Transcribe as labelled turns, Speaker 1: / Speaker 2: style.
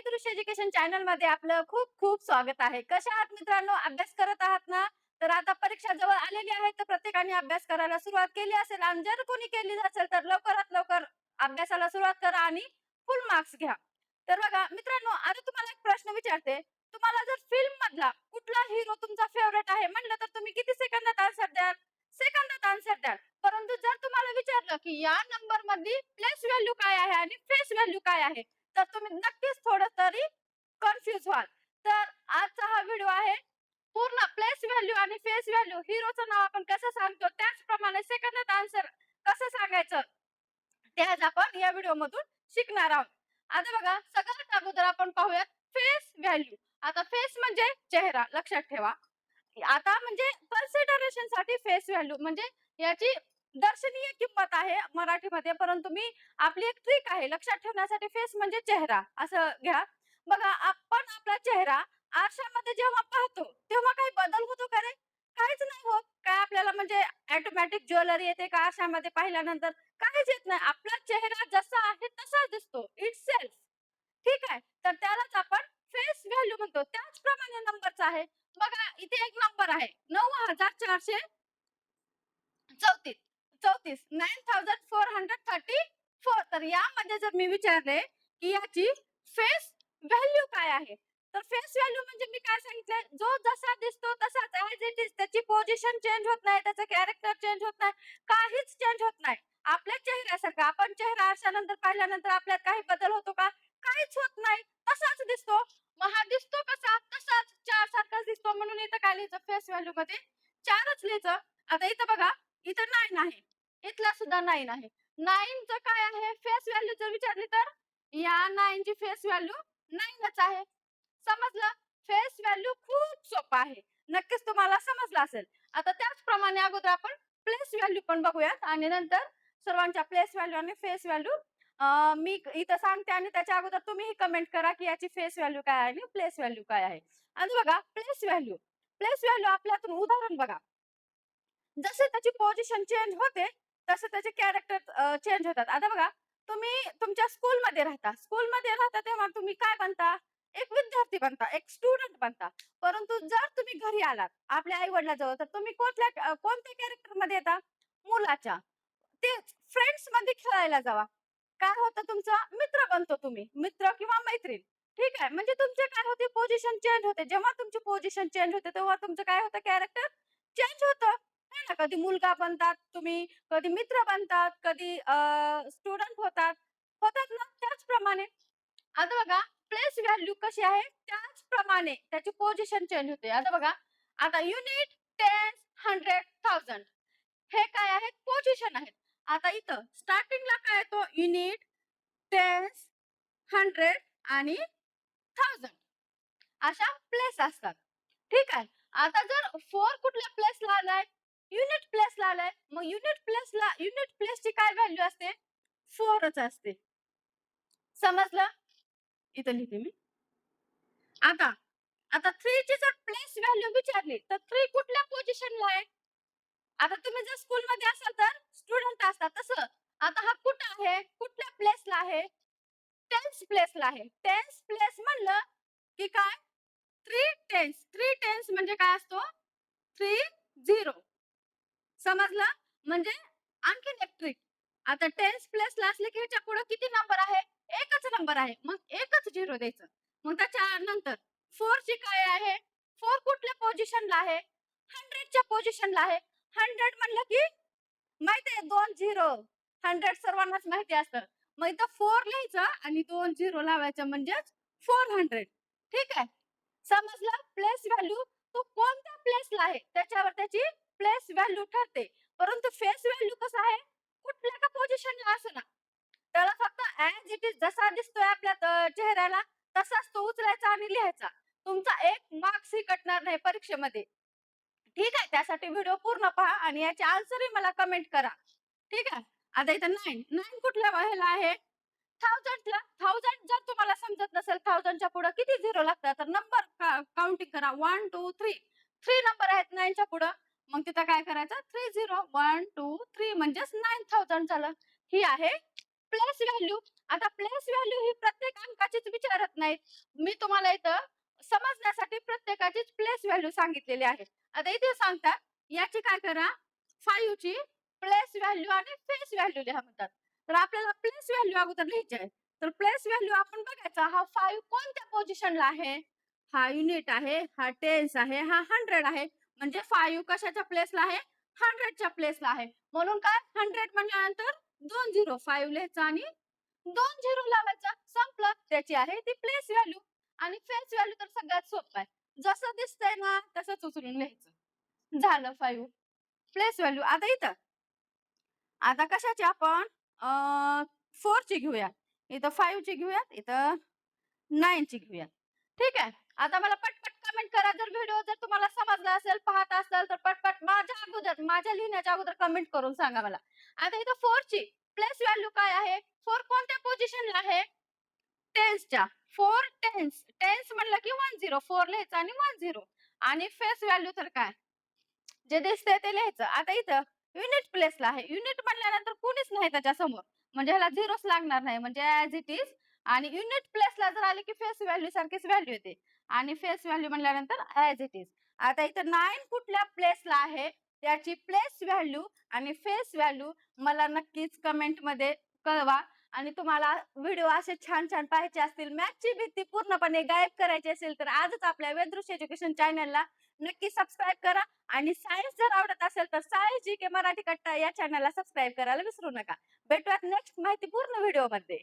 Speaker 1: दृश्य education channel मध्ये आपलं खूप खूप स्वागत आहे. कशा आहात मित्रांनो? अभ्यास करत आहात ना? तर आता परीक्षा जवळ आलेली आहे, तर प्रत्येकाने अभ्यास करायला सुरुवात केली असेल आणि जर कोणी केली नसेल तर लवकरात लवकर अभ्यासाला सुरुवात करा आणि फुल मार्क्स घ्या. तर बघा मित्रांनो, आता तुम्हाला एक प्रश्न विचारते. तुम्हाला जर फिल्म मधला कुठला हिरो तुमचा फेव्हरेट आहे म्हटलं, तर तुम्ही किती सेकंदात आन्सर द्याल? सेकंदात आन्सर द्याल. परंतु जर तुम्हाला विचारलं की या नंबर मधली प्लेस व्हॅल्यू काय आहे आणि फेस व्हॅल्यू काय आहे, तर तुम्ही नक्कीच थोडं तरी कन्फ्यूज व्हाल. तर आजचा हा व्हिडिओ आहे पूर्ण प्लेस व्हॅल्यू आणि फेस व्हॅल्यू हिरोचं नाव आपण कसं सांगतो, त्याचप्रमाणे सेकंदात आन्सर कसं सांगायचं, ते आज आपण या व्हिडिओ मधून शिकणार आहोत. आता बघा, सगळ्यात अगोदर आपण पाहूयात फेस व्हॅल्यू. आता फेस म्हणजे चेहरा, लक्षात ठेवा. आता म्हणजे कन्सिडरेशन साठी फेस व्हॅल्यू म्हणजे याची दर्शनीय किंमत आहे मराठीमध्ये, परंतु मी आपली एक ट्रिक आहे लक्षात ठेवण्यासाठी. फेस म्हणजे चेहरा असं घ्या. बघा, आपण आपला चेहरा आरशामध्ये जेव्हा पाहतो तेव्हा काही बदल होतो का रे? काहीच नाही होत. काय आपल्याला म्हणजे ऑटोमॅटिक ज्वेलरी येते का आरशामध्ये पाहिल्यानंतर? काहीच येत नाही. आपला चेहरा जसा आहे तसा दिसतो इट सेल्फ. ठीक आहे, तर त्यालाच आपण फेस व्हॅल्यू म्हणतो. त्याचप्रमाणे नंबरचा आहे. बघा, इथे एक नंबर आहे 9434 34 9434. तर यामध्ये जर मी विचारले की याची फेस व्हॅल्यू काय आहे, तर फेस व्हॅल्यू म्हणजे मी काय सांगितलंय, जो जसा दिसतो तसाच ऍज इट इज. त्याची पोझिशन चेंज होत नाही, त्याचं कॅरेक्टर चेंज होत नाही, काहीच चेंज होत नाही. आपल्या चेहऱ्यासारखं आपण चेहरा आरशानंतर पाहिल्यानंतर आपल्यात काही बदल होतो का? काहीच होत नाही, तसाच दिसतो. मग हा दिसतो कसा? तसाच चार सारखाच दिसतो. म्हणून इथं काय लिहायचं फेस व्हॅल्यू मध्ये? चारच लिहायचं. आता इथं बघा, इथं 9 आहे, इथला सुद्धा 9 आहे. 9चं काय आहे फेस व्हॅल्यू जर विचारली, तर या 9 ची फेस व्हॅल्यू 9च आहे. समजलं? फेस व्हॅल्यू खूप सोपं आहे. नक्कीच तुम्हाला समजलं असेल. आता त्याचप्रमाणे अगोदर आपण प्लेस व्हॅल्यू पण बघूयात आणि नंतर सर्वांच्या प्लेस व्हॅल्यू आणि फेस व्हॅल्यू मी इथं सांगते आणि त्याच्या अगोदर तुम्हीही कमेंट करा की याची फेस व्हॅल्यू काय आहे आणि प्लेस व्हॅल्यू काय आहे. आणि बघा, प्लेस व्हॅल्यू आपल्यातून उदाहरण बघा. जसे त्याची पोझिशन चेंज होते, तसे त्याचे कॅरेक्टर चेंज होतात. आता बघा, तुम्ही तुमच्या स्कूलमध्ये राहता तेव्हा तुम्ही काय बनता? एक विद्यार्थी बनता, एक स्टुडंट बनता. परंतु जर तुम्ही घरी आलात आपल्या आई-वडिलांजवळ, तर तुम्ही कोणत्या कॅरेक्टरमध्ये येता? मुलाच्या. तेच फ्रेंड्समध्ये खेळायला जावा. काय होतं तुमचं? मित्र बनतो तुम्ही. मित्र किंवा मैत्रीण. ठीक आहे. म्हणजे तुमचे काय होते? पोझिशन चेंज होते. जेव्हा तुमची पोझिशन चेंज होते, तेव्हा तुमचं काय होतं? कॅरेक्टर चेंज होतं. है ना? कधी मुलगा बनतात तुम्ही, कधी मित्र बनतात, कधी स्टुडंट होतात. होतात ना? त्याचप्रमाणे आता बघा, प्लेस व्हॅल्यू कशी आहे? त्याचप्रमाणे त्याची पोझिशन चेंज होते. आता बघा, आता युनिट, टेन्स, 100, 1000 हे काय आहेत? पोझिशन आहेत. आता इथं स्टार्टिंगला काय येतो? युनिट, टेन्स, 100 आणि 1000 अशा प्लेस असतात. ठीक आहे. आता जर 4 कुठल्या प्लेसला आलाय? युनिट प्लेसला आलाय. मग युनिट प्लेसची काय व्हॅल्यू असते? 4च असते. समजलं? इथं लिहिते मी. आता आता 3 ची जर प्लेस व्हॅल्यू विचारली, तर 3 कुठल्या पोझिशनला आहे? आता तुम्ही जर स्कूलमध्ये असाल तर स्टुडंट असतात. तसं आता हा कुठं आहे? कुठल्या प्लेसला आहे? 10th प्लेसला आहे. 10th प्लेस म्हणलं की काय? 3 टेन्स म्हणजे काय असतो? 30. समजलं? म्हणजे आणखीन एक ट्रिक. आता 10th प्लेसला असले की ह्याच्या पुढे किती नंबर आहे? एकच नंबर आहे. मग एकच 0 द्यायचं. मग त्याच्यानंतर 4 ची काय आहे? 4 कुठल्या पोझिशनला आहे? 100च्या पोझिशनला आहे. 100 म्हणलं की माहिती आहे 2 झिरो. 100 सर्वांनाच माहिती असतं. मग इथं 4 लिहायचं आणि 2 झिरो लावायचं म्हणजेच 400. ठीक आहे. समजलं? प्लेस व्हॅल्यू तो कोणत्या प्लेसला आहे त्याच्यावर त्याची प्लेस व्हॅल्यू ठरते. परंतु फेस व्हॅल्यू कसं आहे? कुठल्या का पोझिशनला असना, त्याला फक्त ॲज इट इज जसा दिसतोय आपल्या चेहऱ्याला तसाच तो उचलायचा आणि लिहायचा. तुमचा 1 मार्क्सही कटणार नाही परीक्षेमध्ये. ठीक आहे. त्यासाठी व्हिडिओ पूर्ण पहा आणि याचे आन्सरही मला कमेंट करा. ठीक आहे. आता इथं 9 कुठल्या ह्याला आहे? 1000ला. 1000 जर तुम्हाला समजत नसेल 1000च्या पुढे किती झिरो लागतात, तर नंबर काउंटिंग करा. 1, 2, 3. 3 नंबर आहेत 9च्या पुढं. मग तिथं काय करायचं? 30. 1, 2, 3 म्हणजेच 9000 झालं. ही आहे प्लेस व्हॅल्यू. आता प्लेस व्हॅल्यू ही प्रत्येक अंकाचीच विचारत नाहीत. मी तुम्हाला इथं समजण्यासाठी प्रत्येकाचीच प्लेस व्हॅल्यू सांगितलेली आहे. आता इथे सांगतात याची काय करा 5 ची प्लेस व्हॅल्यू आणि फेस व्हॅल्यू लिहा म्हणतात. तर आपल्याला प्लेस व्हॅल्यू अगोदर लिहायची आहे. तर प्लेस व्हॅल्यू आपण बघायचा हा 5 कोणत्या पोझिशनला आहे? हा युनिट आहे, हा टेन्स आहे, हा 100 आहे. म्हणजे 5 कशाच्या प्लेसला आहे? 100च्या प्लेसला आहे. म्हणून काय 100 म्हणल्यानंतर 2 झिरो 5 लिहायचं आणि 2 झिरो लावायचा. संपलं. त्याची आहे ती प्लेस व्हॅल्यू. आणि फेस व्हॅल्यू तर सगळ्यात सोपं आहे. जसं दिसतंय ना तसंच उचलून लिहायचं. झालं 5 प्लेस व्हॅल्यू. आता कशाची आपण 4 ची घेऊया. इथं 5 ची घेऊयात, इथं 9 ची घेऊयात. ठीक आहे. आता मला पटपट कमेंट करा जर व्हिडिओ जर तुम्हाला समजला असेल, पाहत असाल तर पटपट माझ्या लिहिण्याच्या अगोदर कमेंट करून सांगा मला. आता इथं 4 ची प्लेस व्हॅल्यू काय आहे? 4 कोणत्या पोझिशनला आहे? टेन्सच्या. 4 टेन्स. टेन्स म्हणलं की 10 4 लिहायचं आणि 10 आणि फेस व्हॅल्यू तर काय? जे दिसतंय ते लिहायचं. आता इथं युनिट प्लेसला आहे. युनिट म्हणल्यानंतर कुणीच नाही त्याच्यासमोर. म्हणजे ह्याला झिरोच लागणार नाही. म्हणजे ॲज इट इज आणि युनिट प्लेसला जर आले की फेस व्हॅल्यू सारखीच व्हॅल्यू येते. आणि फेस व्हॅल्यू म्हणल्यानंतर ॲज इट इज. आता इथं 9 कुठल्या प्लेसला आहे? त्याची प्लेस व्हॅल्यू आणि फेस व्हॅल्यू मला नक्कीच कमेंटमध्ये कळवा. आणि तुम्हाला व्हिडिओ असे छान-छान पाहायचे असतील, मॅथ्सची भीती पूर्णपणे गायब करायची असेल, तर आजच आपल्या वेदृश्य एज्युकेशन चॅनलला नक्की सबस्क्राईब करा. आणि सायन्स जर आवडत असेल तर सायन्स जी के मराठी कट्टा या चॅनलला सबस्क्राईब करायला विसरू नका. भेटूयात नेक्स्ट माहितीपूर्ण व्हिडिओमध्ये.